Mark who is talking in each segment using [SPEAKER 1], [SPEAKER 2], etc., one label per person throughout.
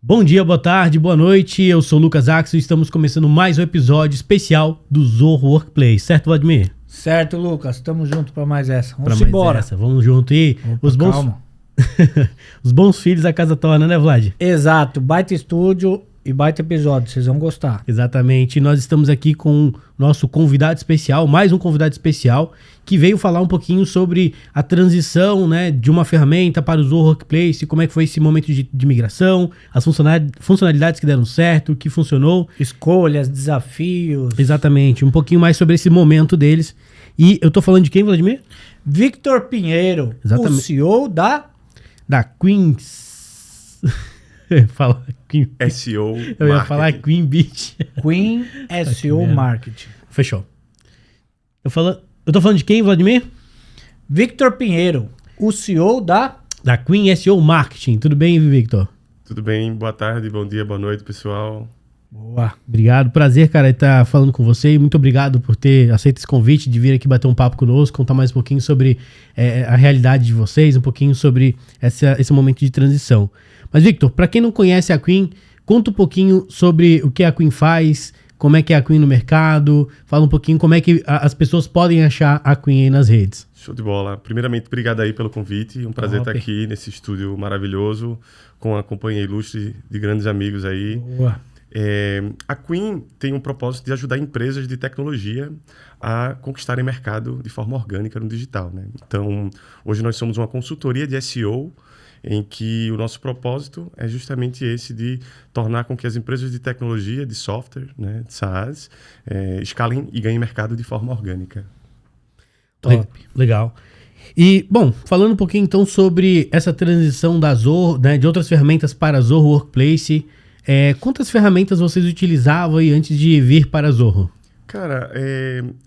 [SPEAKER 1] Bom dia, boa tarde, boa noite, eu sou o Lucas Axel e estamos começando mais um episódio especial do Zorro Workplace, certo, Vladimir?
[SPEAKER 2] Certo, Lucas, estamos juntos para mais essa. Vamos
[SPEAKER 1] mais
[SPEAKER 2] embora.
[SPEAKER 1] Vamos junto e
[SPEAKER 2] Calma.
[SPEAKER 1] Os bons filhos a casa torna, né, Vlad?
[SPEAKER 2] Exato, baita estúdio e baita episódio, vocês vão gostar.
[SPEAKER 1] Exatamente, nós estamos aqui com o nosso convidado especial, mais um convidado especial, que veio falar um pouquinho sobre a transição, né, de uma ferramenta para o Zorro Workplace, como é que foi esse momento de migração, as funcionalidades que deram certo, o que funcionou.
[SPEAKER 2] Escolhas, desafios.
[SPEAKER 1] Exatamente, um pouquinho mais sobre esse momento deles. E eu tô falando de quem, Vladimir?
[SPEAKER 2] Victor Pinheiro,
[SPEAKER 1] Exatamente.
[SPEAKER 2] o CEO da
[SPEAKER 1] Queens... Eu ia falar Queen...
[SPEAKER 3] SEO
[SPEAKER 1] Eu ia falar Queen Beach.
[SPEAKER 2] Queen SEO Marketing.
[SPEAKER 1] Fechou. Eu tô falando de quem, Vladimir?
[SPEAKER 2] Victor Pinheiro, o CEO da
[SPEAKER 1] Queen SEO Marketing. Tudo bem, Victor?
[SPEAKER 3] Tudo bem, boa tarde, bom dia, boa noite, pessoal.
[SPEAKER 2] Boa.
[SPEAKER 1] Obrigado, prazer, cara, estar falando com você e muito obrigado por ter aceito esse convite de vir aqui bater um papo conosco, contar mais um pouquinho sobre a realidade de vocês, um pouquinho sobre esse momento de transição. Mas, Victor, para quem não conhece a Queen, conta um pouquinho sobre o que a Queen faz, como é que é a Queen no mercado, fala um pouquinho como é que as pessoas podem achar a Queen aí nas redes.
[SPEAKER 3] Show de bola. Primeiramente, obrigado aí pelo convite, um prazer estar aqui nesse estúdio maravilhoso, com a companhia ilustre de grandes amigos aí.
[SPEAKER 2] Boa.
[SPEAKER 3] A Queen tem um propósito de ajudar empresas de tecnologia a conquistarem mercado de forma orgânica no digital, né? Então, hoje nós somos uma consultoria de SEO, em que o nosso propósito é justamente esse de tornar com que as empresas de tecnologia, de software, né, de SaaS, escalem e ganhem mercado de forma orgânica.
[SPEAKER 2] Top.
[SPEAKER 1] Legal. E, bom, falando um pouquinho então sobre essa transição da Zorro, né, de outras ferramentas para a Zorro Workplace, quantas ferramentas vocês utilizavam aí antes de vir para a Zorro?
[SPEAKER 3] Cara,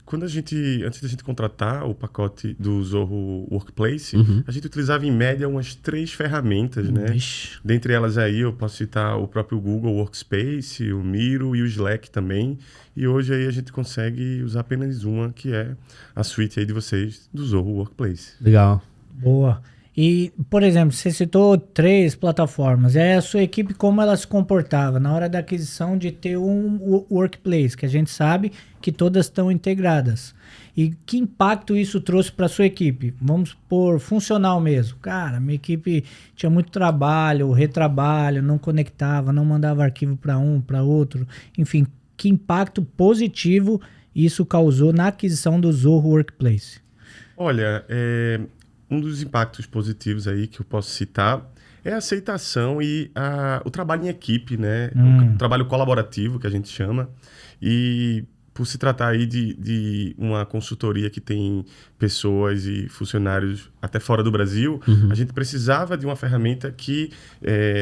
[SPEAKER 3] antes da gente contratar o pacote do Zorro Workplace, a gente utilizava em média umas 3 ferramentas, né?
[SPEAKER 1] Ixi.
[SPEAKER 3] Dentre elas aí eu posso citar o próprio Google Workspace, o Miro e o Slack também. E hoje aí a gente consegue usar apenas uma, que é a suite aí de vocês do Zorro Workplace.
[SPEAKER 1] Legal.
[SPEAKER 2] Boa. E, por exemplo, você citou 3 plataformas. A sua equipe, como ela se comportava na hora da aquisição de ter um workplace, que a gente sabe que todas estão integradas. E que impacto isso trouxe para a sua equipe? Vamos por funcional mesmo. Cara, minha equipe tinha muito trabalho, retrabalho, não conectava, não mandava arquivo para um, para outro. Enfim, que impacto positivo isso causou na aquisição do Zorro Workplace?
[SPEAKER 3] Olha, um dos impactos positivos aí que eu posso citar é a aceitação e o trabalho em equipe, né? O trabalho colaborativo, que a gente chama. E por se tratar aí de uma consultoria que tem pessoas e funcionários até fora do Brasil, a gente precisava de uma ferramenta que,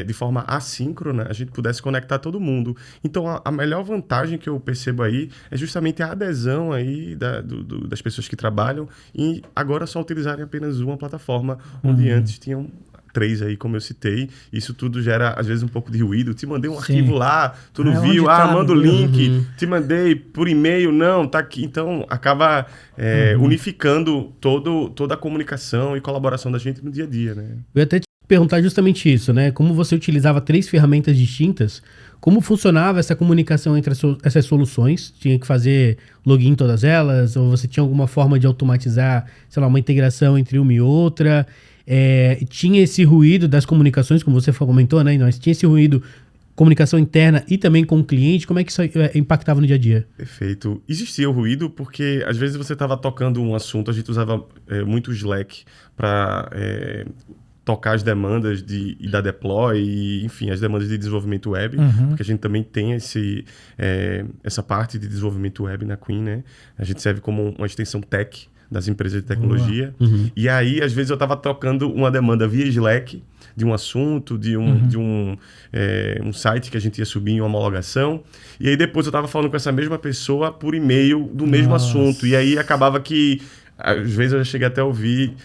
[SPEAKER 3] de forma assíncrona, a gente pudesse conectar todo mundo. Então, a melhor vantagem que eu percebo aí é justamente a adesão aí das pessoas que trabalham e agora só utilizarem apenas uma plataforma, onde antes tinham 3 aí, como eu citei. Isso tudo gera, às vezes, um pouco de ruído. Te mandei um arquivo lá, tu não viu? Manda o link. Te mandei por e-mail, não, tá aqui. Então, acaba unificando toda a comunicação e colaboração da gente no dia a dia, né?
[SPEAKER 1] Eu ia até te perguntar justamente isso, né? Como você utilizava 3 ferramentas distintas, como funcionava essa comunicação entre essas soluções? Tinha que fazer login em todas elas? Ou você tinha alguma forma de automatizar, sei lá, uma integração entre uma e outra? Tinha esse ruído das comunicações, como você comentou, né? Nós tinha esse ruído, comunicação interna e também com o cliente. Como é que isso impactava no dia a dia?
[SPEAKER 3] Perfeito. Existia o ruído porque, às vezes, você estava tocando um assunto, a gente usava muito o Slack para tocar as demandas da deploy e, enfim, as demandas de desenvolvimento web, porque a gente também tem essa parte de desenvolvimento web na Queen, né? A gente serve como uma extensão tech das empresas de tecnologia. E aí, às vezes, eu estava tocando uma demanda via Slack de um assunto, de um site que a gente ia subir em uma homologação. E aí, depois, eu estava falando com essa mesma pessoa por e-mail do mesmo assunto. E aí, acabava que às vezes eu já cheguei até a ouvir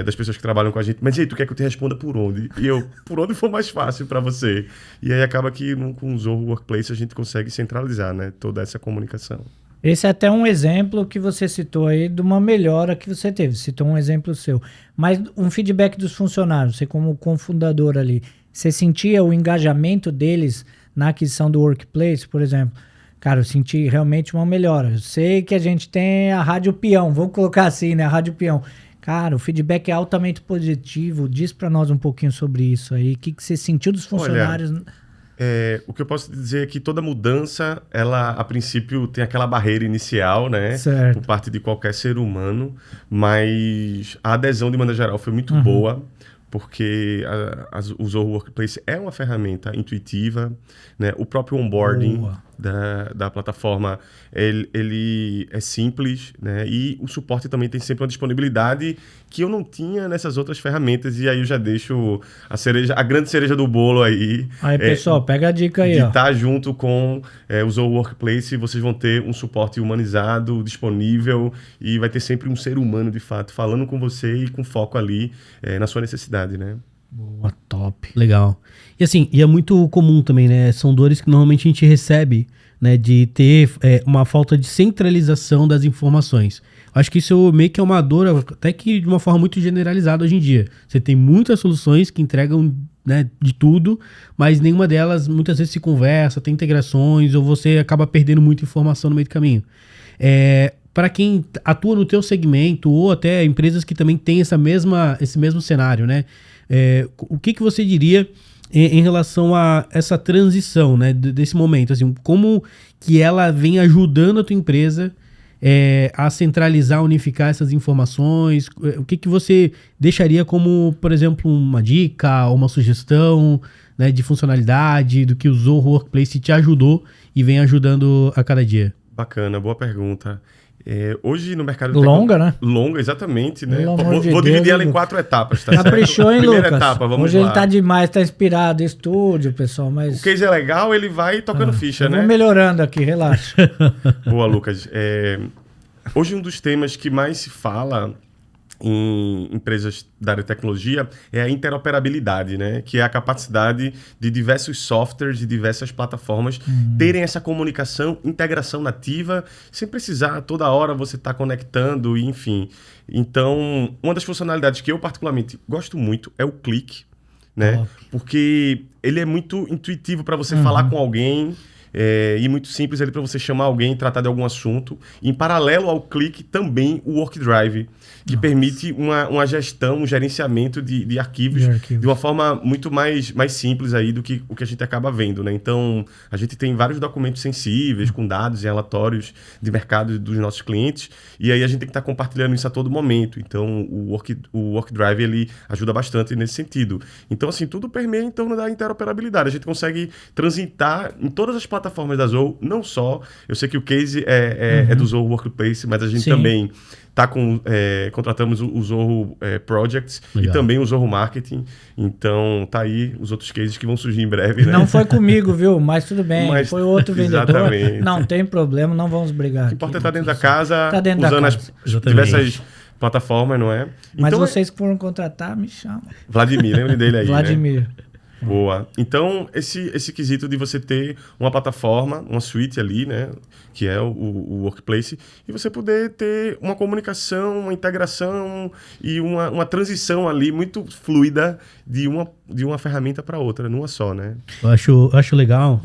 [SPEAKER 3] das pessoas que trabalham com a gente, mas e aí, tu quer que eu te responda por onde? E eu, por onde for mais fácil para você. E aí acaba que com o Zorro Workplace a gente consegue centralizar, né, toda essa comunicação.
[SPEAKER 2] Esse é até um exemplo que você citou aí de uma melhora que você teve. Citou um exemplo seu. Mas um feedback dos funcionários, você como cofundador ali, Você sentia o engajamento deles na aquisição do Workplace, por exemplo? Cara, eu senti realmente uma melhora. Eu sei que a gente tem a Rádio Peão, vamos colocar assim, né? A Rádio Peão. Cara, o feedback é altamente positivo. Diz para nós um pouquinho sobre isso aí. O que você sentiu dos funcionários?
[SPEAKER 3] Olha, o que eu posso dizer é que toda mudança, ela, a princípio, tem aquela barreira inicial, né?
[SPEAKER 2] Certo.
[SPEAKER 3] Por parte de qualquer ser humano. Mas a adesão, de maneira geral, foi muito boa. Porque o Zoho Workplace é uma ferramenta intuitiva, né? O próprio onboarding da plataforma, ele é simples, né? E o suporte também tem sempre uma disponibilidade que eu não tinha nessas outras ferramentas. E aí eu já deixo a grande cereja do bolo aí.
[SPEAKER 2] Aí, pessoal, pega a dica aí,
[SPEAKER 3] de
[SPEAKER 2] ó.
[SPEAKER 3] estar junto com o Zoho Workplace, vocês vão ter um suporte humanizado, disponível, e vai ter sempre um ser humano, de fato, falando com você e com foco ali na sua necessidade, né?
[SPEAKER 2] Boa, top.
[SPEAKER 1] Legal. E assim, e é muito comum também, né? São dores que normalmente a gente recebe, né? De ter uma falta de centralização das informações. Acho que isso meio que é uma dor, até que de uma forma muito generalizada hoje em dia. Você tem muitas soluções que entregam, né, de tudo, mas nenhuma delas muitas vezes se conversa, tem integrações, ou você acaba perdendo muita informação no meio do caminho. Para quem atua no teu segmento, ou até empresas que também têm esse mesmo cenário, né? O que você diria em relação a essa transição, né, desse momento? Assim, como que ela vem ajudando a tua empresa a centralizar, unificar essas informações? O que você deixaria como, por exemplo, uma dica, uma sugestão, né, de funcionalidade, do que o Zoho Workplace te ajudou e vem ajudando a cada dia?
[SPEAKER 3] Bacana, boa pergunta. Hoje no mercado...
[SPEAKER 2] Longa, né?
[SPEAKER 3] Longa, exatamente, né?
[SPEAKER 2] Vou
[SPEAKER 3] dividir ela em 4 etapas, tá certo?
[SPEAKER 2] Caprichou, hein,
[SPEAKER 3] Primeira
[SPEAKER 2] Lucas?
[SPEAKER 3] etapa, vamos
[SPEAKER 2] Hoje
[SPEAKER 3] lá.
[SPEAKER 2] ele tá demais, tá inspirado, estúdio, pessoal, mas...
[SPEAKER 3] O case é legal, ele vai tocando ficha, né?
[SPEAKER 2] Vamos melhorando aqui, relaxa.
[SPEAKER 3] Boa, Lucas. Hoje um dos temas que mais se fala em empresas da área de tecnologia é a interoperabilidade, né? Que é a capacidade de diversos softwares, de diversas plataformas terem essa comunicação, integração nativa, sem precisar toda hora você estar conectando, enfim. Então, uma das funcionalidades que eu particularmente gosto muito é o Click, né? Porque ele é muito intuitivo para você falar com alguém. E muito simples ali para você chamar alguém e tratar de algum assunto. Em paralelo ao Click, também o WorkDrive, que permite uma gestão, um gerenciamento de arquivos de uma forma muito mais simples aí do que o que a gente acaba vendo, né? Então, a gente tem vários documentos sensíveis, com dados e relatórios de mercado dos nossos clientes, e aí a gente tem que estar compartilhando isso a todo momento. Então, o WorkDrive, ele ajuda bastante nesse sentido. Então, assim, tudo permeia em torno da interoperabilidade. A gente consegue transitar em todas as plataformas da Zoho, não só... Eu sei que o case é do Zoho Workplace, mas a gente também contratamos o Zoho Projects. Legal. E também o Zoho Marketing. Então, tá aí os outros cases que vão surgir em breve, né?
[SPEAKER 2] Não foi comigo, viu? Mas tudo bem. Mas, foi outro vendedor.
[SPEAKER 3] Exatamente.
[SPEAKER 2] Não tem problema, não vamos brigar.
[SPEAKER 3] O que importa é estar dentro da casa,
[SPEAKER 2] dentro
[SPEAKER 3] usando
[SPEAKER 2] da
[SPEAKER 3] casa. As diversas plataformas, não é?
[SPEAKER 2] Mas
[SPEAKER 3] então,
[SPEAKER 2] vocês que foram contratar, me chamam.
[SPEAKER 3] Vladimir, lembra dele aí,
[SPEAKER 2] Vladimir.
[SPEAKER 3] Né? Boa. Então, esse quesito de você ter uma plataforma, uma suite ali, né, que é o Workplace, e você poder ter uma comunicação, uma integração e uma transição ali muito fluida de uma ferramenta para outra, numa só, né?
[SPEAKER 1] Eu acho legal,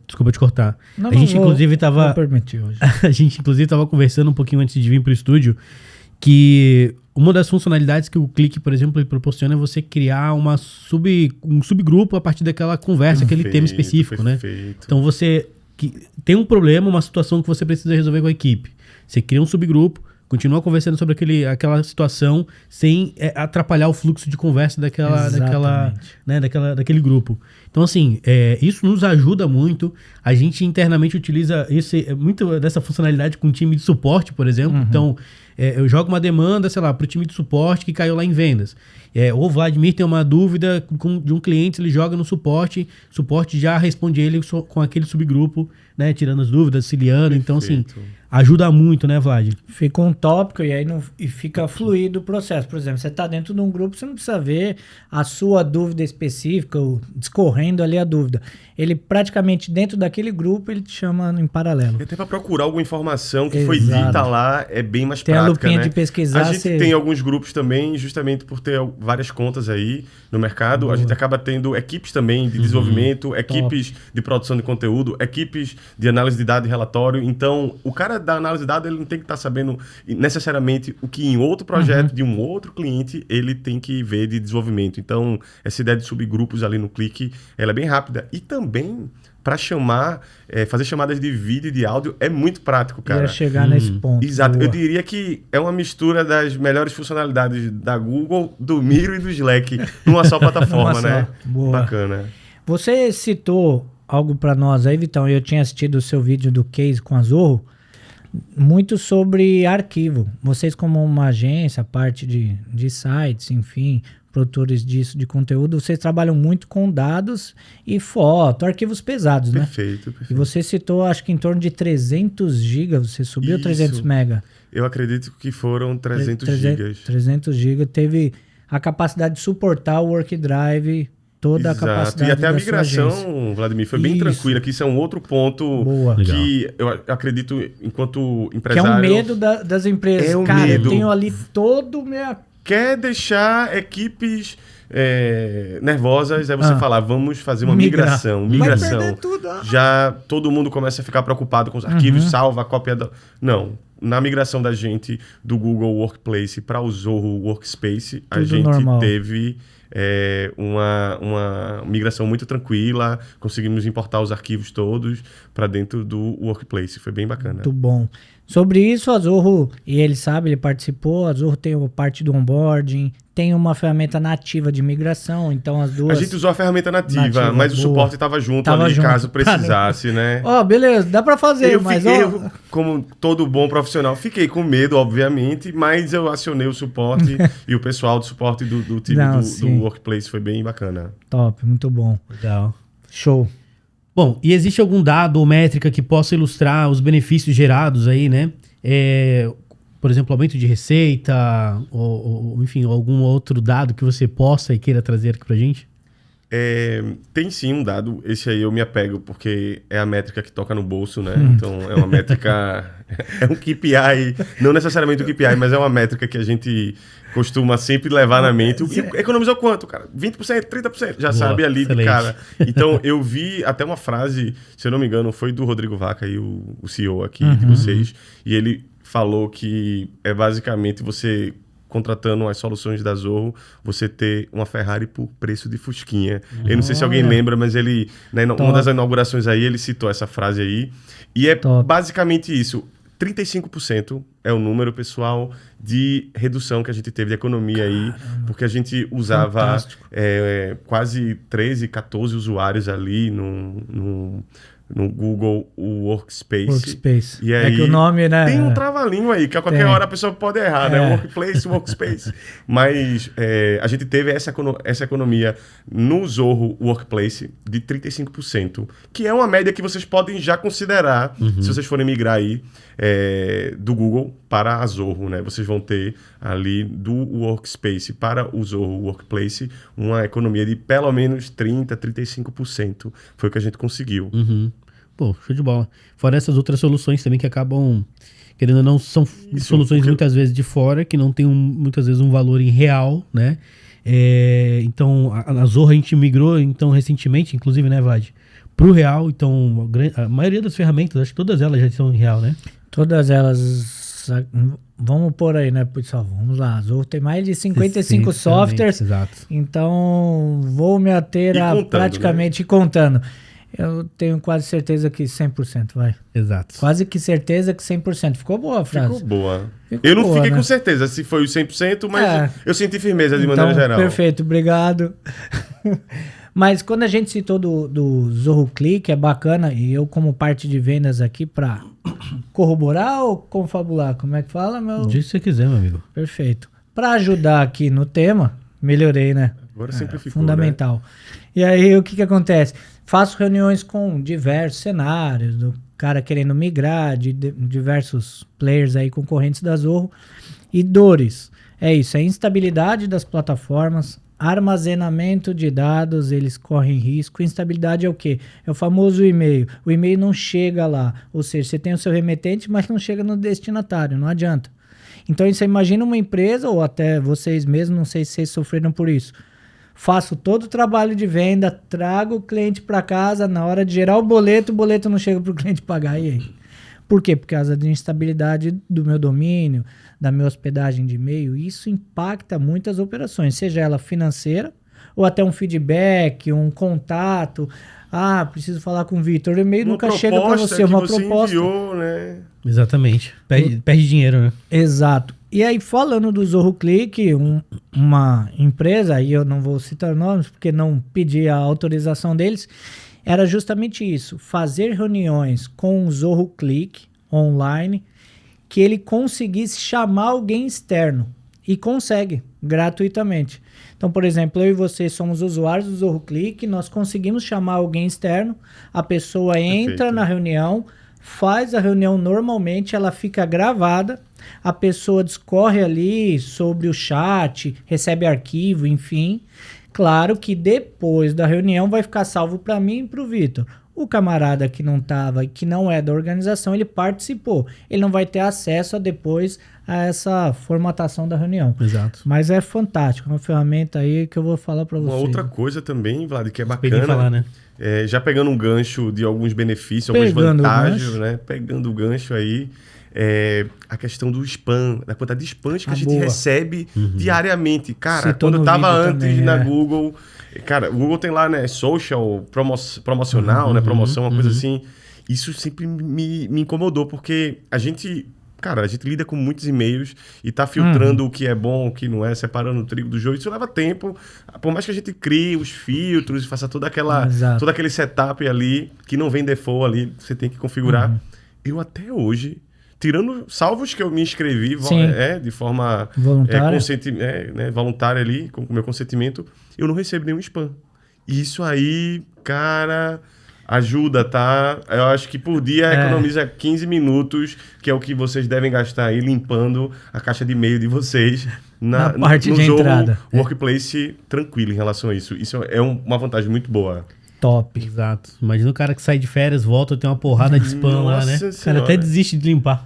[SPEAKER 1] desculpa te cortar.
[SPEAKER 2] Não,
[SPEAKER 1] a gente inclusive
[SPEAKER 2] tava... Vou permitir hoje.
[SPEAKER 1] A gente inclusive estava conversando um pouquinho antes de vir para o estúdio, que uma das funcionalidades que o Click, por exemplo, ele proporciona é você criar um subgrupo a partir daquela conversa, aquele tema específico,
[SPEAKER 3] perfeito.
[SPEAKER 1] Né? Então você tem um problema, uma situação que você precisa resolver com a equipe. Você cria um subgrupo, continua conversando sobre aquela situação sem atrapalhar o fluxo de conversa daquele grupo. Então, assim, isso nos ajuda muito. A gente internamente utiliza muito dessa funcionalidade com o time de suporte, por exemplo. Então, eu jogo uma demanda, sei lá, para o time de suporte que caiu lá em vendas. Ou o Vladimir tem uma dúvida de um cliente, ele joga no suporte já responde ele com aquele subgrupo, né, tirando as dúvidas, auxiliando. Então, assim, ajuda muito, né, Vlad?
[SPEAKER 2] Fica um tópico e aí e fica fluido o processo. Por exemplo, você está dentro de um grupo, você não precisa ver a sua dúvida específica, ou discorrendo ali a dúvida. Ele praticamente dentro daquele grupo, ele te chama em paralelo.
[SPEAKER 3] E até para procurar alguma informação que
[SPEAKER 2] Exato.
[SPEAKER 3] foi dita lá, é bem mais
[SPEAKER 2] Tem a
[SPEAKER 3] prática,
[SPEAKER 2] lupinha
[SPEAKER 3] né?
[SPEAKER 2] de pesquisar.
[SPEAKER 3] A gente tem alguns grupos também, justamente por ter várias contas aí no mercado.
[SPEAKER 2] Boa.
[SPEAKER 3] A gente acaba tendo equipes também de desenvolvimento, equipes de produção de conteúdo, equipes de análise de dados e relatório. Então, o cara da análise de dados, ele não tem que estar sabendo necessariamente o que em outro projeto de um outro cliente ele tem que ver de desenvolvimento. Então, essa ideia de subgrupos ali no Clique, ela é bem rápida. E também, para chamar, fazer chamadas de vídeo e de áudio é muito prático, cara.
[SPEAKER 2] Ia chegar nesse ponto.
[SPEAKER 3] Exato.
[SPEAKER 2] Boa.
[SPEAKER 3] Eu diria que é uma mistura das melhores funcionalidades da Google, do Miro e do Slack numa só plataforma,
[SPEAKER 2] Numa só.
[SPEAKER 3] né?
[SPEAKER 2] Boa.
[SPEAKER 3] Bacana.
[SPEAKER 2] Você citou algo para nós aí, Vitão, eu tinha assistido o seu vídeo do case com a Zorro, muito sobre arquivo. Vocês como uma agência, parte de sites, enfim, produtores disso, de conteúdo, vocês trabalham muito com dados e foto, arquivos pesados, né?
[SPEAKER 3] Perfeito, perfeito.
[SPEAKER 2] E você citou, acho que em torno de 300 GB, você subiu
[SPEAKER 3] Isso.
[SPEAKER 2] 300 mega?
[SPEAKER 3] Eu acredito que foram 300 gigas.
[SPEAKER 2] 300 GB, teve a capacidade de suportar o WorkDrive, toda
[SPEAKER 3] Exato.
[SPEAKER 2] a capacidade
[SPEAKER 3] E até a
[SPEAKER 2] da sua agência.
[SPEAKER 3] migração, Vladimir, foi bem
[SPEAKER 2] Isso.
[SPEAKER 3] tranquila, que isso é um outro ponto
[SPEAKER 2] Boa.
[SPEAKER 3] que eu acredito, enquanto
[SPEAKER 2] Que é
[SPEAKER 3] empresário...
[SPEAKER 2] um medo das empresas.
[SPEAKER 3] É um
[SPEAKER 2] Cara,
[SPEAKER 3] medo.
[SPEAKER 2] eu tenho ali todo o meu...
[SPEAKER 3] Quer deixar equipes nervosas, aí você falar, vamos fazer uma migração.
[SPEAKER 2] Vai perder tudo.
[SPEAKER 3] Já todo mundo começa a ficar preocupado com os arquivos, salva a cópia da... Não, na migração da gente do Google Workplace para o Zorro Workspace, a
[SPEAKER 2] Tudo
[SPEAKER 3] gente
[SPEAKER 2] normal.
[SPEAKER 3] teve uma migração muito tranquila, conseguimos importar os arquivos todos para dentro do Workplace, foi bem bacana.
[SPEAKER 2] Muito bom. Sobre isso, a Zorro, e ele sabe, ele participou, a Zorro tem a parte do onboarding, tem uma ferramenta nativa de migração, então as duas...
[SPEAKER 3] A gente usou a ferramenta nativa, mas o
[SPEAKER 2] boa.
[SPEAKER 3] suporte estava junto
[SPEAKER 2] Tava
[SPEAKER 3] ali,
[SPEAKER 2] junto.
[SPEAKER 3] caso precisasse, né?
[SPEAKER 2] Ó, beleza, dá pra fazer,
[SPEAKER 3] Eu, como todo bom profissional, fiquei com medo, obviamente, mas eu acionei o suporte e o pessoal do suporte do time do Workplace foi bem bacana.
[SPEAKER 2] Top, muito bom.
[SPEAKER 1] Legal.
[SPEAKER 2] Show.
[SPEAKER 1] Bom, e existe algum dado ou métrica que possa ilustrar os benefícios gerados aí, né? Por exemplo, aumento de receita, ou enfim, algum outro dado que você possa e queira trazer aqui pra gente?
[SPEAKER 3] Tem sim um dado, esse aí eu me apego, porque é a métrica que toca no bolso, né? Então é uma métrica, é um KPI, não necessariamente um KPI, mas é uma métrica que a gente costuma sempre levar na mente. E economizou quanto, cara? 20%, 30%, já sabe ali de cara. Então eu vi até uma frase, se eu não me engano, foi do Rodrigo Vaca, aí, o CEO aqui de vocês, e ele falou que é basicamente você... contratando as soluções da Zorro, você ter uma Ferrari por preço de Fusquinha. Eu não sei se alguém lembra, mas ele, né, uma das inaugurações aí, ele citou essa frase aí. E é basicamente isso. 35% é o número, pessoal, de redução que a gente teve de economia aí, porque a gente usava quase 13, 14 usuários ali no Google Workspace. E aí,
[SPEAKER 2] é que o nome, né?
[SPEAKER 3] Tem um trava-língua aí, que a qualquer hora a pessoa pode errar, né? Workplace, Workspace. Mas a gente teve essa economia no Zorro Workplace de 35%, que é uma média que vocês podem já considerar se vocês forem migrar aí do Google para a Zorro, né? Vocês vão ter ali do Workspace para o Zorro Workplace uma economia de pelo menos 30%, 35%. Foi o que a gente conseguiu.
[SPEAKER 1] Pô, show de bola. Fora essas outras soluções também que acabam, querendo ou não, são soluções muitas vezes de fora, que não tem muitas vezes um valor em real, né? Então, a Zorro a gente migrou então, recentemente, inclusive, né, Vlad? Pro real, então a maioria das ferramentas, acho que todas elas já são em real, né?
[SPEAKER 2] Todas elas, vamos por aí, né, pessoal? Vamos lá, a Zorro tem mais de 55 softwares,
[SPEAKER 1] exato.
[SPEAKER 2] Então vou me ater a praticamente contando. Eu tenho quase certeza que 100%, vai.
[SPEAKER 1] Exato.
[SPEAKER 2] Quase que certeza que 100%. Ficou boa a frase.
[SPEAKER 3] Ficou boa. Eu não fiquei com certeza se foi o 100%, mas eu senti firmeza de maneira geral.
[SPEAKER 2] Perfeito, obrigado. Mas quando a gente citou do Zorro Click, é bacana, e eu como parte de vendas aqui para corroborar ou confabular, como é que fala, meu?
[SPEAKER 1] Diz que você quiser, meu amigo.
[SPEAKER 2] Perfeito. Para ajudar aqui no tema, melhorei, né?
[SPEAKER 3] Agora simplificou,
[SPEAKER 2] fundamental.
[SPEAKER 3] Né?
[SPEAKER 2] E aí, o que acontece? Faço reuniões com diversos cenários, cara querendo migrar, de diversos players aí concorrentes da Zorro. E dores, é isso, é a instabilidade das plataformas, armazenamento de dados, eles correm risco. Instabilidade é o quê? É o famoso e-mail. O e-mail não chega lá, ou seja, você tem o seu remetente, mas não chega no destinatário, não adianta. Então você imagina uma empresa, ou até vocês mesmos, não sei se vocês sofreram por isso. Faço todo o trabalho de venda, trago o cliente para casa, na hora de gerar o boleto não chega para o cliente pagar. E aí? Por quê? Por causa da instabilidade do meu domínio, da minha hospedagem de e-mail. Isso impacta muitas operações, seja ela financeira ou até um feedback, um contato. Ah, preciso falar com o Vitor. O e-mail nunca chega para você, uma proposta.
[SPEAKER 3] Enviou, né?
[SPEAKER 1] Exatamente. Perde dinheiro, né?
[SPEAKER 2] Exato. E aí, falando do Zorro Click, uma empresa, aí eu não vou citar nomes porque não pedi a autorização deles, era justamente isso, fazer reuniões com o Zorro Click online, que ele conseguisse chamar alguém externo, e consegue, gratuitamente. Então, por exemplo, eu e você somos usuários do Zorro Click, nós conseguimos chamar alguém externo, a pessoa entra na reunião, faz a reunião normalmente, ela fica gravada, a pessoa discorre ali sobre o chat, recebe arquivo, enfim. Claro que depois da reunião vai ficar salvo para mim e para o Vitor. O camarada que não estava, que não é da organização, ele participou. Ele não vai ter acesso depois a essa formatação da reunião.
[SPEAKER 1] Exato.
[SPEAKER 2] Mas é fantástico, é uma ferramenta aí que eu vou falar para vocês.
[SPEAKER 3] Uma outra coisa também, Vlad, que é bacana,
[SPEAKER 1] falar, né?
[SPEAKER 3] Já pegando um gancho de alguns benefícios, algumas vantagens, né? Pegando o gancho aí, a questão do spam, da quantidade de spams que a gente recebe diariamente. Cara, quando eu tava antes também, na Google, cara, o Google tem lá, né, social, promocional, né, promoção, uma coisa assim. Isso sempre me incomodou, porque a gente lida com muitos e-mails e tá filtrando o que é bom, o que não é, separando o trigo do joio. Isso leva tempo. Por mais que a gente crie os filtros e faça todo aquele setup ali, que não vem default ali, você tem que configurar. Eu até hoje, tirando salvos que eu me inscrevi de forma voluntária, voluntária ali, com o meu consentimento, eu não recebo nenhum spam. E isso aí, cara, ajuda, tá? Eu acho que por dia economiza 15 minutos, que é o que vocês devem gastar aí limpando a caixa de e-mail de vocês
[SPEAKER 2] na parte de entrada.
[SPEAKER 3] Workplace tranquilo em relação a isso. Isso é uma vantagem muito boa.
[SPEAKER 2] Top.
[SPEAKER 1] Exato. Imagina o cara que sai de férias, volta, tem uma porrada de spam lá, né? O cara até desiste de limpar.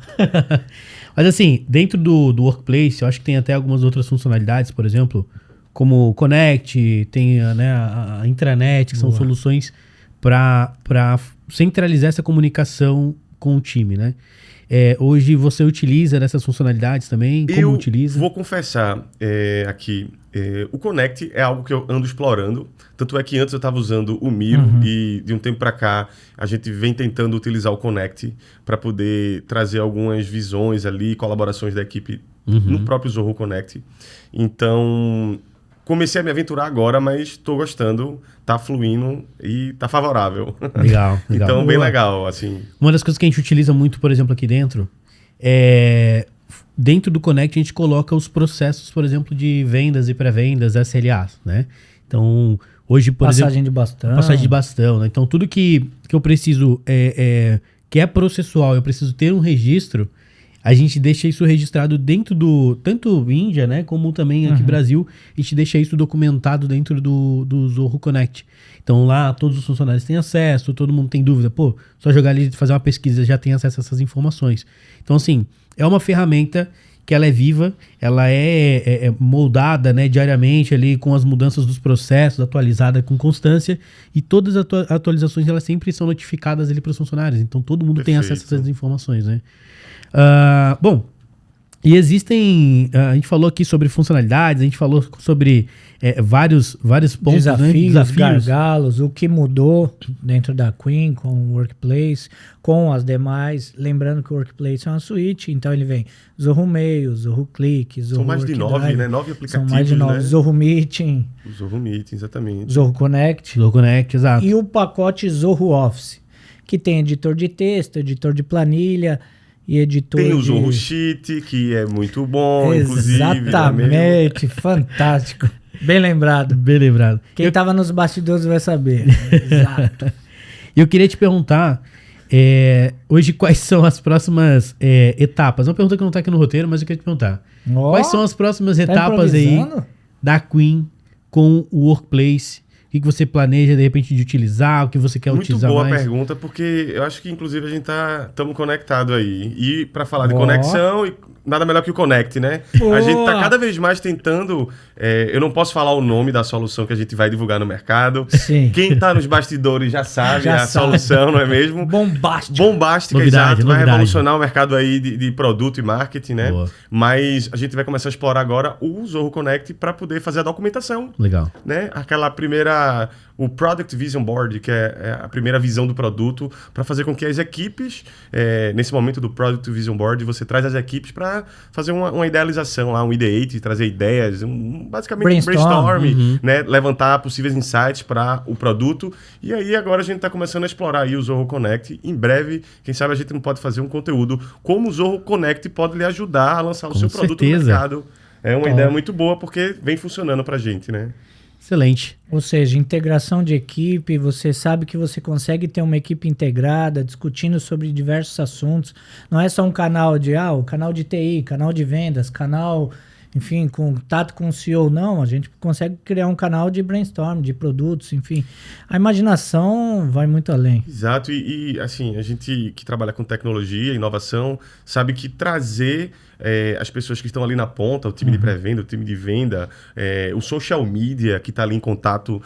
[SPEAKER 1] Mas assim, dentro do Workplace, eu acho que tem até algumas outras funcionalidades, por exemplo, como o Connect, tem a intranet, que são soluções para centralizar essa comunicação com o time, né? Hoje você utiliza dessas funcionalidades também? Como utiliza?
[SPEAKER 3] Vou confessar aqui, o Connect é algo que eu ando explorando. Tanto é que antes eu estava usando o Miro e de um tempo para cá a gente vem tentando utilizar o Connect para poder trazer algumas visões ali, colaborações da equipe no próprio Zorro Connect. Então, comecei a me aventurar agora, mas estou gostando, tá fluindo e tá favorável.
[SPEAKER 1] Legal.
[SPEAKER 3] Então, bem legal, assim.
[SPEAKER 1] Uma das coisas que a gente utiliza muito, por exemplo, aqui dentro, dentro do Connect a gente coloca os processos, por exemplo, de vendas e pré-vendas, SLAs, né? Então, hoje, por exemplo... Passagem de bastão, né? Então, tudo que eu preciso, que é processual, eu preciso ter um registro, a gente deixa isso registrado dentro do... Tanto Índia, né? Como também aqui no Brasil, a gente deixa isso documentado dentro do Zorro Connect. Então, lá todos os funcionários têm acesso, todo mundo tem dúvida. Pô, só jogar ali e fazer uma pesquisa, já tem acesso a essas informações. Então, assim, é uma ferramenta que ela é viva, ela é moldada, né, diariamente ali com as mudanças dos processos, atualizada com constância, e todas as atualizações elas sempre são notificadas ali para os funcionários. Então, todo mundo tem acesso a essas informações, né? Bom, e existem, a gente falou aqui sobre funcionalidades, a gente falou sobre vários pontos,
[SPEAKER 2] desafios, gargalos, o que mudou dentro da Queen com o Workplace, com as demais. Lembrando que o Workplace é uma suíte, então ele vem Zorro Mail, Zorro Click, Zorro
[SPEAKER 3] São mais de 9, né? 9 aplicativos,
[SPEAKER 2] são mais de 9, né? Zorro Meeting.
[SPEAKER 3] O Zorro Meeting, exatamente.
[SPEAKER 2] Zorro Connect.
[SPEAKER 1] Zorro Connect, exato.
[SPEAKER 2] E o pacote Zorro Office, que tem editor de texto, editor de planilha, e editor
[SPEAKER 3] tem o Zorro Sheet, que é muito bom, inclusive.
[SPEAKER 2] Exatamente, fantástico. Bem lembrado.
[SPEAKER 1] Bem lembrado.
[SPEAKER 2] Quem estava nos bastidores vai saber. Exato.
[SPEAKER 1] E eu queria te perguntar, Hoje, quais são as próximas etapas? Uma pergunta que não tá aqui no roteiro, mas eu queria te perguntar. Quais são as próximas etapas aí da Queen com o Workplace? O que você planeja, de repente, de utilizar? O que você quer utilizar mais?
[SPEAKER 3] Muito boa pergunta, porque eu acho que, inclusive, a gente estamos conectados aí. E para falar de conexão, nada melhor que o Connect, né?
[SPEAKER 2] Boa.
[SPEAKER 3] A gente está cada vez mais tentando... eu não posso falar o nome da solução que a gente vai divulgar no mercado.
[SPEAKER 2] Sim.
[SPEAKER 3] Quem está nos bastidores já sabe solução, não é mesmo?
[SPEAKER 2] Bombástica.
[SPEAKER 3] Novidade, exato. Vai revolucionar o mercado aí de produto e marketing, né?
[SPEAKER 1] Boa.
[SPEAKER 3] Mas a gente vai começar a explorar agora o Zoho Connect para poder fazer a documentação.
[SPEAKER 1] Legal.
[SPEAKER 3] Né? Aquela primeira... O Product Vision Board, que é a primeira visão do produto, para fazer com que as equipes, nesse momento do Product Vision Board, você traz as equipes para fazer uma idealização lá, um ideate, trazer ideias, basicamente um brainstorm, né? Levantar possíveis insights para o produto. E aí agora a gente está começando a explorar aí o Zoho Connect. Em breve, quem sabe a gente não pode fazer um conteúdo como o Zoho Connect pode lhe ajudar a lançar o seu produto no mercado. É uma ideia muito boa porque vem funcionando para a gente, né?
[SPEAKER 1] Excelente.
[SPEAKER 2] Ou seja, integração de equipe, você sabe que você consegue ter uma equipe integrada, discutindo sobre diversos assuntos. Não é só um canal o canal de TI, canal de vendas, canal, enfim, contato com o CEO. Não, a gente consegue criar um canal de brainstorm, de produtos, enfim. A imaginação vai muito além.
[SPEAKER 3] Exato, e assim, a gente que trabalha com tecnologia, inovação, sabe que trazer as pessoas que estão ali na ponta, o time de pré-venda, o time de venda, o social media que está ali em contato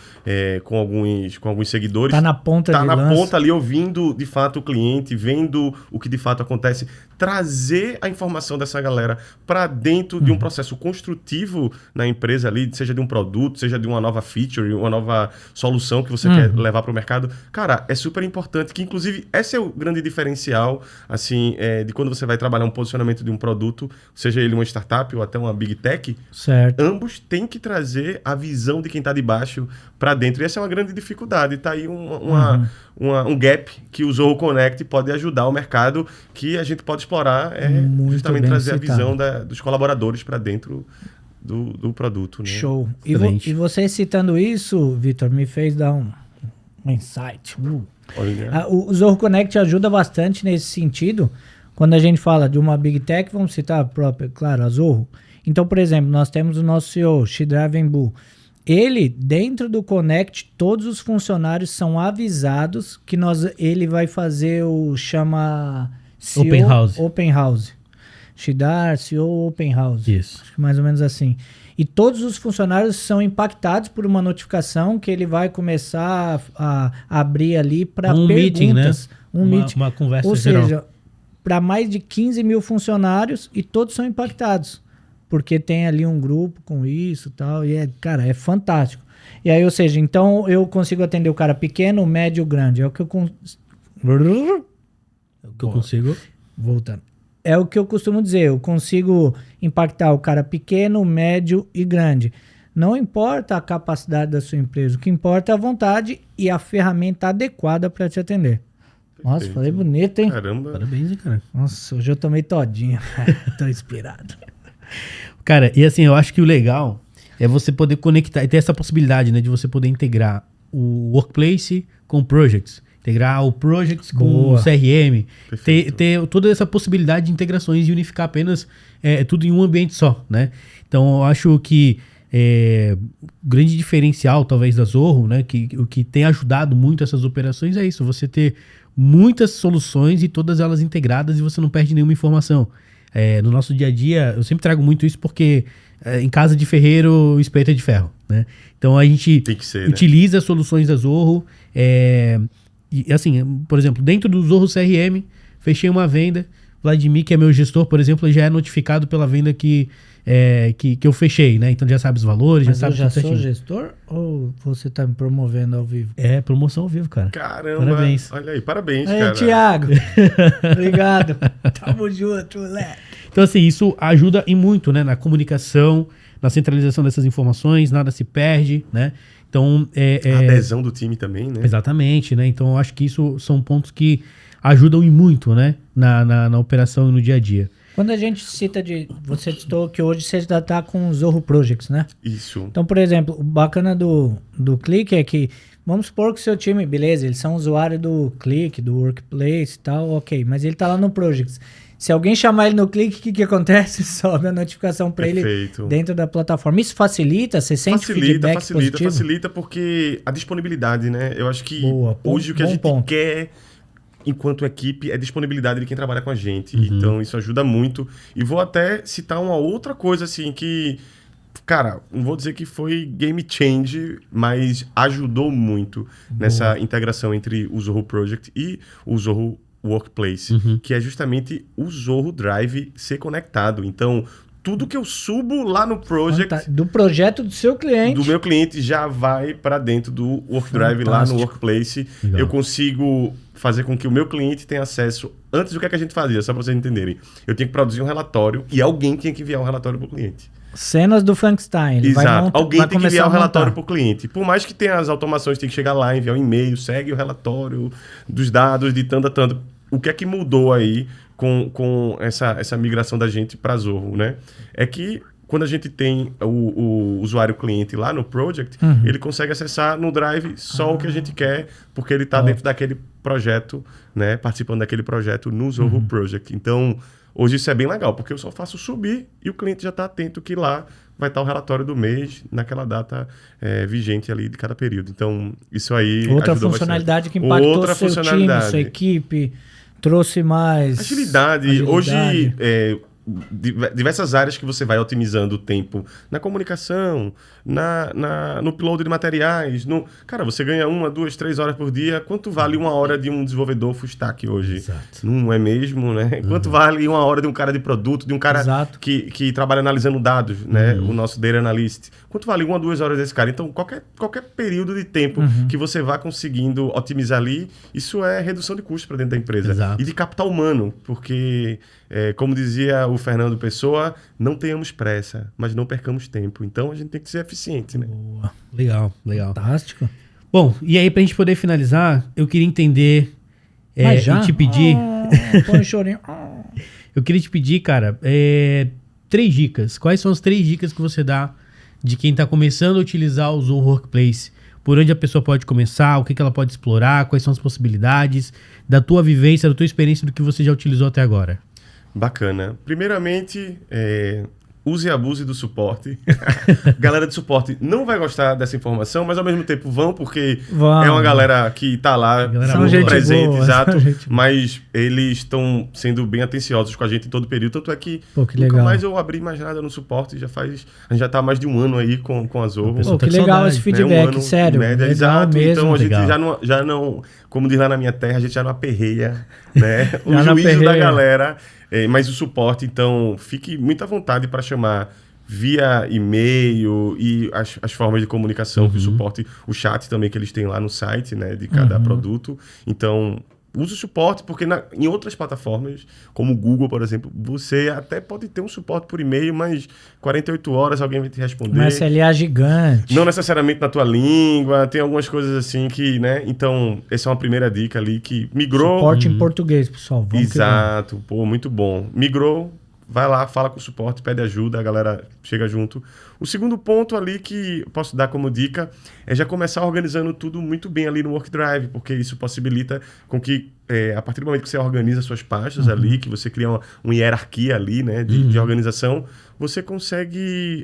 [SPEAKER 3] com alguns seguidores.
[SPEAKER 2] Está na ponta
[SPEAKER 3] Está na ponta ali ouvindo de fato o cliente, vendo o que de fato acontece. Trazer a informação dessa galera para dentro de um processo construtivo na empresa ali, seja de um produto, seja de uma nova feature, uma nova solução que você quer levar para o mercado. Cara, é super importante, que inclusive esse é o grande diferencial assim, de quando você vai trabalhar um posicionamento de um produto, seja ele uma startup ou até uma big tech,
[SPEAKER 2] certo.
[SPEAKER 3] Ambos têm que trazer a visão de quem está de baixo para dentro. E essa é uma grande dificuldade. Está aí um gap que o Zoho Connect pode ajudar o mercado, que a gente pode explorar, justamente trazer a visão dos colaboradores para dentro do produto. Né?
[SPEAKER 2] Show. E você citando isso, Vitor, me fez dar um insight. O Zoho Connect ajuda bastante nesse sentido. Quando a gente fala de uma Big Tech, vamos citar a própria, claro, a Zoho. Então, por exemplo, nós temos o nosso CEO, Sridhar Vembu. Ele, dentro do Connect, todos os funcionários são avisados que ele vai fazer chama CEO Open House. Sridhar, CEO Open House.
[SPEAKER 1] Isso.
[SPEAKER 2] Acho que mais ou menos assim. E todos os funcionários são impactados por uma notificação que ele vai começar a abrir ali para perguntas.
[SPEAKER 1] Meeting, né?
[SPEAKER 2] Uma
[SPEAKER 1] conversa geral.
[SPEAKER 2] Ou seja, para mais de 15 mil funcionários e todos são impactados. Porque tem ali um grupo com isso e tal. E, cara, é fantástico. E aí, ou seja, então eu consigo atender o cara pequeno, médio, grande. É o que eu
[SPEAKER 1] consigo.
[SPEAKER 2] Voltando. É o que eu costumo dizer. Eu consigo impactar o cara pequeno, médio e grande. Não importa a capacidade da sua empresa. O que importa é a vontade e a ferramenta adequada para te atender. Nossa, perfeito. Falei bonito, hein?
[SPEAKER 3] Caramba.
[SPEAKER 1] Parabéns, hein, cara.
[SPEAKER 2] Nossa, hoje eu tomei todinho. Tô inspirado.
[SPEAKER 1] Cara, e assim, eu acho que o legal é você poder conectar, e ter essa possibilidade, né, de você poder integrar o Workplace com o Projects, integrar o Projects com o CRM, ter toda essa possibilidade de integrações e unificar apenas tudo em um ambiente só, né? Então, eu acho que o grande diferencial, talvez, da Zoho, né, o que tem ajudado muito essas operações é isso, você ter muitas soluções e todas elas integradas e você não perde nenhuma informação. No nosso dia a dia, eu sempre trago muito isso porque em casa de ferreiro, o espeto é de ferro, né? Então a gente utiliza as soluções da Zoho. E assim, por exemplo, dentro do Zoho CRM, fechei uma venda. Vladimir, que é meu gestor, por exemplo, já é notificado pela venda que eu fechei, né? Então já sabe os valores,
[SPEAKER 2] mas
[SPEAKER 1] já sabe
[SPEAKER 2] tudo certinho. Mas eu já sou gestor ou você tá me promovendo ao vivo?
[SPEAKER 1] É, promoção ao vivo, cara.
[SPEAKER 3] Caramba!
[SPEAKER 1] Parabéns.
[SPEAKER 3] Olha aí, parabéns,
[SPEAKER 2] aí,
[SPEAKER 3] cara.
[SPEAKER 2] Thiago. Obrigado. Tamo junto, moleque.
[SPEAKER 1] Então, assim, isso ajuda e muito, né? Na comunicação, na centralização dessas informações, nada se perde, né? Então,
[SPEAKER 3] a adesão do time também, né?
[SPEAKER 1] Exatamente, né? Então, eu acho que isso são pontos que ajudam e muito, né? Na operação e no dia a dia.
[SPEAKER 2] Quando a gente cita você citou que hoje você já está com o Zorro Projects, né?
[SPEAKER 3] Isso.
[SPEAKER 2] Então, por exemplo, o bacana do Click é que, vamos supor que o seu time, beleza, eles são usuário do Click, do Workplace e tal, ok, mas ele tá lá no Projects. Se alguém chamar ele no Click, o que acontece? Sobe a notificação para ele dentro da plataforma. Isso facilita? Você sente feedback positivo?
[SPEAKER 3] Facilita porque a disponibilidade, né? Eu acho que hoje o que a gente quer enquanto equipe é disponibilidade de quem trabalha com a gente. Então isso ajuda muito. E vou até citar uma outra coisa assim que, cara, não vou dizer que foi game change, mas ajudou muito nessa integração entre o Zorro Project e o Zorro Workplace, que é justamente o Zorro Drive ser conectado. Então, tudo que eu subo lá no Project...
[SPEAKER 2] Do projeto do seu cliente.
[SPEAKER 3] Do meu cliente já vai para dentro do Workdrive lá no Workplace. Legal. Eu consigo fazer com que o meu cliente tenha acesso... Antes, o que é que a gente fazia? Só para vocês entenderem. Eu tinha que produzir um relatório e alguém tinha que enviar um relatório para o cliente.
[SPEAKER 2] Cenas do Frankenstein.
[SPEAKER 3] Exato. Alguém tem que enviar o relatório para o cliente. Por mais que tenha as automações, tem que chegar lá, enviar um e-mail, segue o relatório dos dados de tanto a tanto. O que é que mudou aí com essa migração da gente para Zorro, né? É que quando a gente tem o usuário cliente lá no Project, ele consegue acessar no Drive só o que a gente quer, porque ele está dentro daquele projeto, né? Participando daquele projeto no Zorro Project. Então, hoje isso é bem legal, porque eu só faço subir e o cliente já está atento que lá vai estar o relatório do mês naquela data vigente ali de cada período. Então, isso aí
[SPEAKER 2] outra funcionalidade que impactou o seu time, sua equipe, trouxe mais
[SPEAKER 3] agilidade. Hoje, diversas áreas que você vai otimizando o tempo na comunicação, no upload de materiais. Cara, você ganha 1, 2, 3 horas por dia. Quanto vale 1 hora de um desenvolvedor full stack hoje? Exato. Não é mesmo, né? Quanto vale 1 hora de um cara de produto, de um cara que trabalha analisando dados, né? O nosso data analyst. Quanto vale 1 a 2 horas desse cara? Então, qualquer período de tempo que você vá conseguindo otimizar ali, isso é redução de custo para dentro da empresa.
[SPEAKER 1] Exato.
[SPEAKER 3] E de capital humano, porque, como dizia o Fernando Pessoa, não tenhamos pressa, mas não percamos tempo. Então, a gente tem que ser eficiente, né?
[SPEAKER 1] Boa. Legal.
[SPEAKER 2] Fantástico.
[SPEAKER 1] Bom, e aí pra gente poder finalizar, eu queria entender e te pedir...
[SPEAKER 2] Põe um chorinho.
[SPEAKER 1] Eu queria te pedir, cara, 3 dicas. Quais são as 3 dicas que você dá de quem tá começando a utilizar o Zorro Workplace? Por onde a pessoa pode começar, o que ela pode explorar, quais são as possibilidades, da tua vivência, da tua experiência, do que você já utilizou até agora?
[SPEAKER 3] Bacana. Primeiramente, use e abuse do suporte. Galera de suporte não vai gostar dessa informação, mas ao mesmo tempo porque é uma galera que tá lá muito presente, boa, exato, mas eles estão sendo bem atenciosos com a gente em todo o período, tanto é que nunca mais eu abri mais nada no suporte, a gente já tá há mais de 1 ano aí com a Zorro.
[SPEAKER 2] Que legal esse feedback, sério.
[SPEAKER 3] Média, exato, mesmo. Então a gente já não, como diz lá na minha terra, a gente já não aperreia, né? O juízo da galera. Mas o suporte, então, fique muito à vontade para chamar via e-mail e as formas de comunicação que o suporte, o chat também que eles têm lá no site, né, de cada produto. Então, use o suporte, porque em outras plataformas, como o Google, por exemplo, você até pode ter um suporte por e-mail, mas 48 horas alguém vai te responder.
[SPEAKER 2] Uma SLA gigante.
[SPEAKER 3] Não necessariamente na tua língua, tem algumas coisas assim que, né? Então, essa é uma primeira dica ali que migrou...
[SPEAKER 2] Suporte em português, pessoal.
[SPEAKER 3] Exato, muito bom. Migrou, vai lá, fala com o suporte, pede ajuda, a galera chega junto. O segundo ponto ali que posso dar como dica é já começar organizando tudo muito bem ali no Workdrive, porque isso possibilita com que, a partir do momento que você organiza suas pastas ali, que você cria uma hierarquia ali, né, de organização, você consegue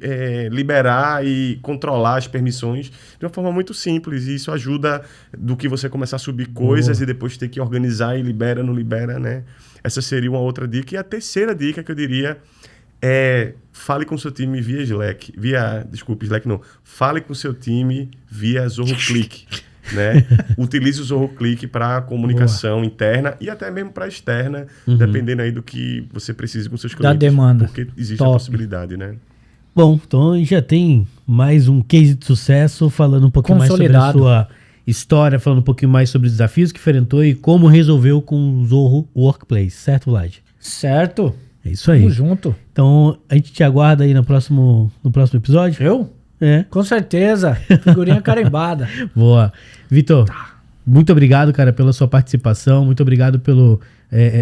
[SPEAKER 3] liberar e controlar as permissões de uma forma muito simples. E isso ajuda do que você começar a subir coisas e depois ter que organizar e libera, não libera, né? Essa seria uma outra dica. E a terceira dica que eu diria é fale com o seu time via Slack. Slack não. Fale com o seu time via Zorro Click. Né? Utilize o Zorro Click para comunicação interna e até mesmo para externa, dependendo aí do que você precise com seus clientes.
[SPEAKER 2] Da demanda.
[SPEAKER 3] Porque existe a possibilidade, né?
[SPEAKER 1] Bom, então a gente já tem mais um case de sucesso, falando um pouquinho mais sobre a sua história, falando um pouquinho mais sobre os desafios que enfrentou e como resolveu com o Zorro Workplace, certo, Vlad?
[SPEAKER 2] Certo.
[SPEAKER 1] É isso aí.
[SPEAKER 2] Tamo junto.
[SPEAKER 1] Então a gente te aguarda aí no próximo episódio.
[SPEAKER 2] Eu? Com certeza. Figurinha carimbada.
[SPEAKER 1] Boa. Vitor, muito obrigado, cara, pela sua participação. Muito obrigado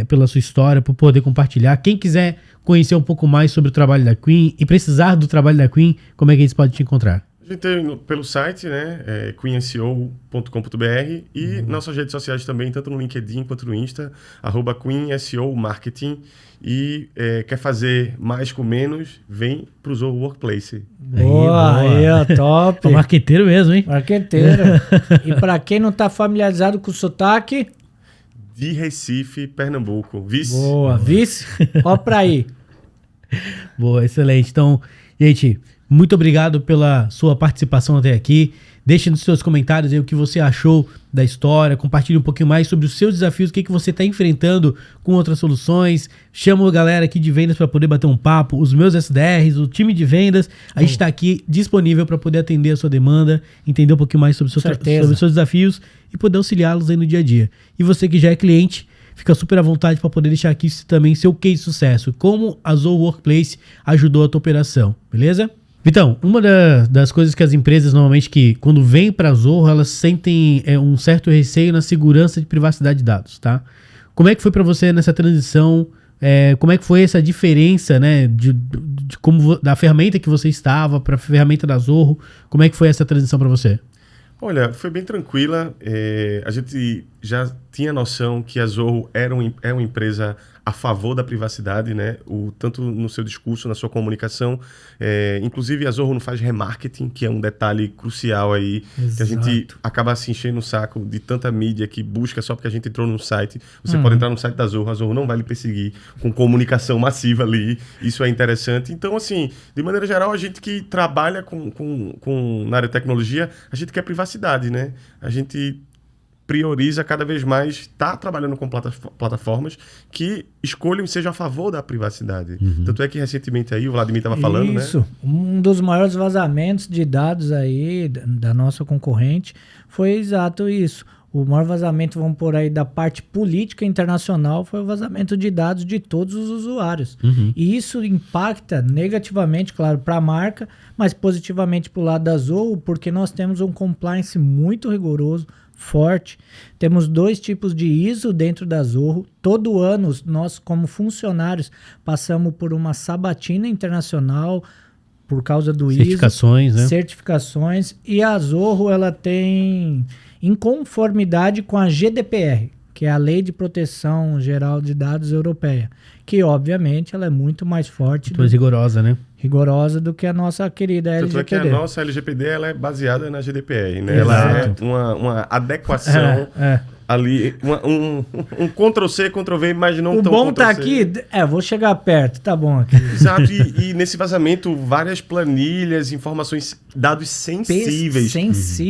[SPEAKER 1] pela sua história, por poder compartilhar. Quem quiser conhecer um pouco mais sobre o trabalho da Queen e precisar do trabalho da Queen, como é que eles podem te encontrar?
[SPEAKER 3] A gente tem pelo site, né, queenseo.com.br e nossas redes sociais também, tanto no LinkedIn quanto no Insta, @QueenSEOMarketing. E quer fazer mais com menos, vem pro Zorro Workplace.
[SPEAKER 2] Boa, aí, ó, top.
[SPEAKER 1] É um marqueteiro mesmo, hein?
[SPEAKER 2] Marqueteiro. E para quem não tá familiarizado com o sotaque...
[SPEAKER 3] De Recife, Pernambuco. Vice.
[SPEAKER 2] Boa, vice. Ó pra aí.
[SPEAKER 1] Boa, excelente. Então, gente, muito obrigado pela sua participação até aqui. Deixe nos seus comentários aí o que você achou da história, compartilhe um pouquinho mais sobre os seus desafios, o que você está enfrentando com outras soluções. Chamo a galera aqui de vendas para poder bater um papo, os meus SDRs, o time de vendas. A gente está aqui disponível para poder atender a sua demanda, entender um pouquinho mais sobre os seus desafios e poder auxiliá-los aí no dia a dia. E você que já é cliente, fica super à vontade para poder deixar aqui também seu case de sucesso, como a Zorro Workplace ajudou a tua operação, beleza? Vitão, uma das coisas que as empresas normalmente, que quando vêm para a Zorro, elas sentem um certo receio na segurança de privacidade de dados, tá? Como é que foi para você nessa transição? Como é que foi essa diferença, né, da ferramenta que você estava para a ferramenta da Zorro? Como é que foi essa transição para você?
[SPEAKER 3] Olha, foi bem tranquila. A gente já tinha noção que a Zorro é uma empresa a favor da privacidade, né? Tanto no seu discurso, na sua comunicação. Inclusive, a Zorro não faz remarketing, que é um detalhe crucial aí. Exato. Que a gente acaba se enchendo o saco de tanta mídia que busca só porque a gente entrou no site. Você pode entrar no site da Zorro, a Zorro não vai lhe perseguir com comunicação massiva ali. Isso é interessante. Então, assim, de maneira geral, a gente que trabalha na área de tecnologia, a gente quer privacidade, né? A gente prioriza cada vez mais estar trabalhando com plataformas que escolham e sejam a favor da privacidade. Tanto é que recentemente aí o Vladimir estava falando, né?
[SPEAKER 2] Isso, um dos maiores vazamentos de dados aí da nossa concorrente foi exato isso. O maior vazamento, vamos por aí, da parte política internacional foi o vazamento de dados de todos os usuários. E isso impacta negativamente, claro, para a marca, mas positivamente para o lado da Zorro, porque nós temos um compliance muito rigoroso, forte. Temos 2 tipos de ISO dentro da Zorro. Todo ano, nós, como funcionários, passamos por uma sabatina internacional por causa do
[SPEAKER 1] certificações,
[SPEAKER 2] ISO.
[SPEAKER 1] Né?
[SPEAKER 2] Certificações. E a Zorro, ela tem inconformidade com a GDPR, que é a Lei de Proteção Geral de Dados Europeia, que, obviamente, ela é muito mais forte.
[SPEAKER 1] Muito mais rigorosa, né?
[SPEAKER 2] Rigorosa do que a nossa querida LGPD.
[SPEAKER 3] Tanto é que a nossa LGPD ela é baseada na GDPR, né? Ela é uma adequação ali, um Ctrl-C, Ctrl-V, mas não tão
[SPEAKER 2] Ctrl-C. O bom tá aqui, vou chegar perto, tá bom aqui.
[SPEAKER 3] Exato, e nesse vazamento, várias planilhas, informações, dados sensíveis.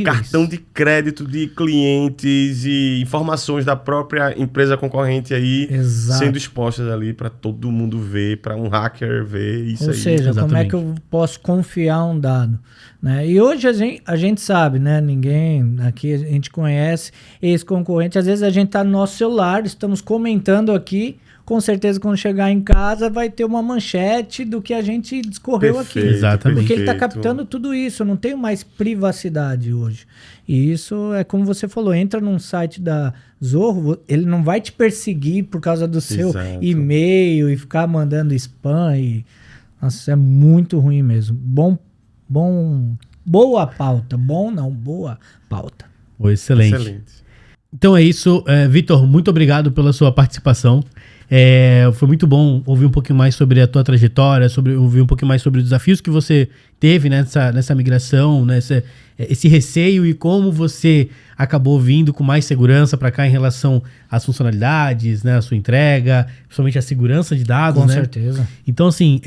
[SPEAKER 3] Cartão de crédito de clientes e informações da própria empresa concorrente aí.
[SPEAKER 2] Exato.
[SPEAKER 3] Sendo expostas ali para todo mundo ver, para um hacker ver isso aí.
[SPEAKER 2] Ou seja,
[SPEAKER 1] exatamente.
[SPEAKER 2] Como é que eu posso confiar um dado? Né? E hoje a gente sabe, né? Ninguém aqui a gente conhece ex-concorrente. Às vezes a gente tá no nosso celular, estamos comentando aqui. Com certeza, quando chegar em casa, vai ter uma manchete do que a gente discorreu aqui.
[SPEAKER 1] Exatamente.
[SPEAKER 2] Porque ele está captando tudo isso. Eu não tenho mais privacidade hoje. E isso é como você falou, entra num site da Zorro, ele não vai te perseguir por causa do seu e-mail e ficar mandando spam. Nossa, é muito ruim mesmo. Boa pauta. Bom não, boa pauta.
[SPEAKER 1] Excelente. Então é isso. Vitor, muito obrigado pela sua participação. Foi muito bom ouvir um pouquinho mais sobre a tua trajetória, ouvir um pouquinho mais sobre os desafios que você teve nessa migração, esse receio e como você acabou vindo com mais segurança para cá em relação às funcionalidades, né, a sua entrega, principalmente a segurança de dados.
[SPEAKER 2] Com certeza.
[SPEAKER 1] Então, assim,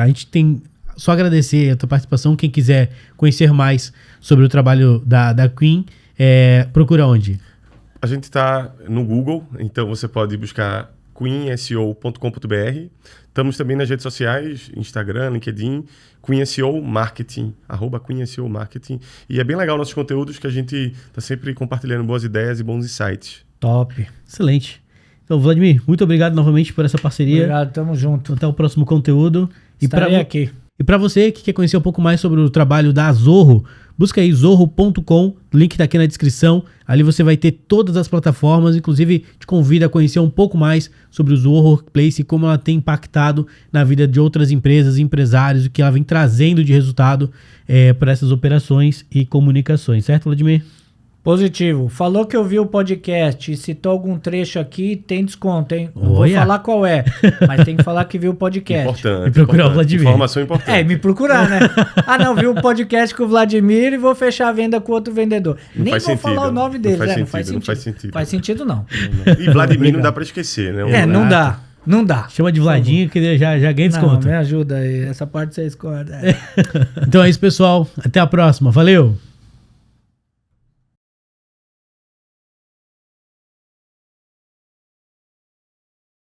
[SPEAKER 1] a gente tem só agradecer a tua participação. Quem quiser conhecer mais sobre o trabalho da Queen, procura onde?
[SPEAKER 3] A gente está no Google, então você pode buscar queenseo.com.br. Estamos também nas redes sociais, Instagram, LinkedIn, QueenSEO Marketing, @QueenSEO Marketing. E é bem legal nossos conteúdos, que a gente está sempre compartilhando boas ideias e bons insights.
[SPEAKER 2] Top.
[SPEAKER 1] Excelente. Então, Vladimir, muito obrigado novamente por essa parceria.
[SPEAKER 2] Obrigado, tamo junto.
[SPEAKER 1] Até o próximo conteúdo.
[SPEAKER 2] Estarei aqui.
[SPEAKER 1] E para você que quer conhecer um pouco mais sobre o trabalho da Zorro, busca aí zorro.com, o link tá aqui na descrição. Ali você vai ter todas as plataformas, inclusive te convido a conhecer um pouco mais sobre o Zorro Workplace e como ela tem impactado na vida de outras empresas, empresários, o que ela vem trazendo de resultado para essas operações e comunicações, certo, Vladimir?
[SPEAKER 2] Positivo. Falou que ouviu o podcast e citou algum trecho aqui, tem desconto, hein? Não vou
[SPEAKER 1] Olha.
[SPEAKER 2] falar qual é, mas tem que falar que viu o podcast.
[SPEAKER 3] Importante.
[SPEAKER 1] E procurar o
[SPEAKER 3] importante.
[SPEAKER 1] Vladimir.
[SPEAKER 3] Informação importante.
[SPEAKER 2] Me procurar, né? Não, viu o podcast com o Vladimir e vou fechar a venda com outro vendedor.
[SPEAKER 3] Não
[SPEAKER 2] Nem
[SPEAKER 3] faz
[SPEAKER 2] vou
[SPEAKER 3] sentido.
[SPEAKER 2] falar o nome dele,
[SPEAKER 3] Não faz
[SPEAKER 2] né?
[SPEAKER 3] sentido, não faz sentido.
[SPEAKER 2] Faz sentido, não.
[SPEAKER 3] E Vladimir não dá pra esquecer, né?
[SPEAKER 2] Não dá. Não dá.
[SPEAKER 1] Chama de Vladinho que já ganha
[SPEAKER 2] Não,
[SPEAKER 1] desconto.
[SPEAKER 2] me ajuda aí. Essa parte vocês cortam.
[SPEAKER 1] Então é isso, pessoal. Até a próxima. Valeu!